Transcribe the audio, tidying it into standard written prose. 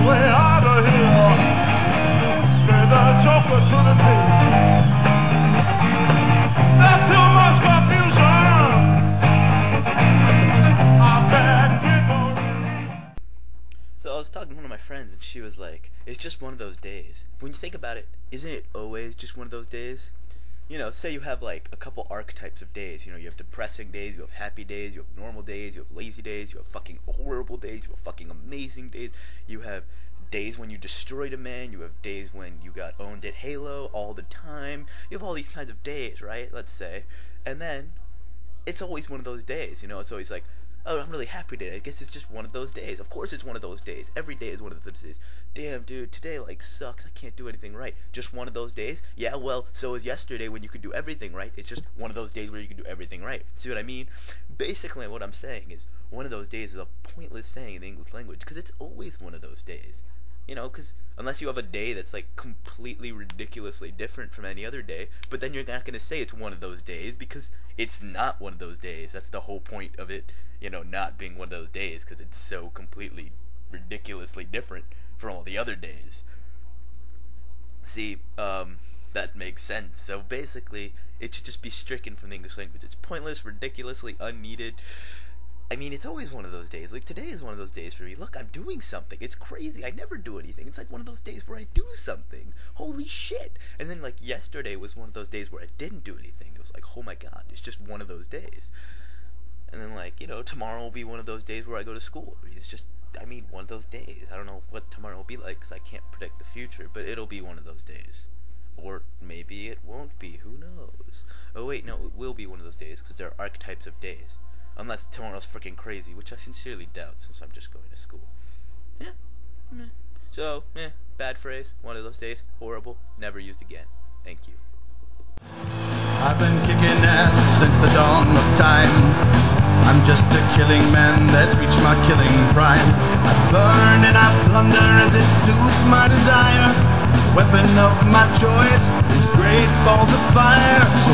way out of here. Say the joker to the thief. There's too much confusion. I can't get no relief. So I was talking to one of my friends and she was like, it's just one of those days. When you think about it, isn't it always just one of those days? You know, say you have like a couple archetypes of days. You know, you have depressing days, you have happy days, you have normal days, you have lazy days, you have fucking horrible days, you have fucking amazing days. You have days when you destroyed a man, you have days when you got owned at Halo all the time. You have all these kinds of days, right? Let's say. And then it's always one of those days, you know, it's always like, oh, I'm really happy today. I guess it's just one of those days. Of course it's one of those days. Every day is one of those days. Damn, dude, today, like, sucks. I can't do anything right. Just one of those days? Yeah, well, so was yesterday when you could do everything right. It's just one of those days where you can do everything right. See what I mean? Basically, what I'm saying is, one of those days is a pointless saying in the English language, because it's always one of those days. You know, because unless you have a day that's, like, completely ridiculously different from any other day, but then you're not going to say it's one of those days, because it's not one of those days. That's the whole point of it, you know, not being one of those days, because it's so completely ridiculously different from all the other days. See, that makes sense. So basically, it should just be stricken from the English language. It's pointless, ridiculously unneeded. I mean, it's always one of those days. Like, today is one of those days for me. Look, I'm doing something. It's crazy. I never do anything. It's like one of those days where I do something. Holy shit. And then, like, yesterday was one of those days where I didn't do anything. It was like, oh my god, it's just one of those days. And then, like, you know, tomorrow will be one of those days where I go to school. It's just, I mean, one of those days. I don't know what tomorrow will be like, because I can't predict the future, but it'll be one of those days. Or maybe it won't be. Who knows? Oh, wait, no, it will be one of those days, because there are archetypes of days. Unless tomorrow's freaking crazy, which I sincerely doubt, since I'm just going to school. Yeah, meh. So, bad phrase, one of those days, horrible, never used again. Thank you. I've been kicking ass since the dawn of time. I'm just a killing man that's reached my killing prime. I burn and I plunder as it suits my desire. The weapon of my choice is great balls of fire. So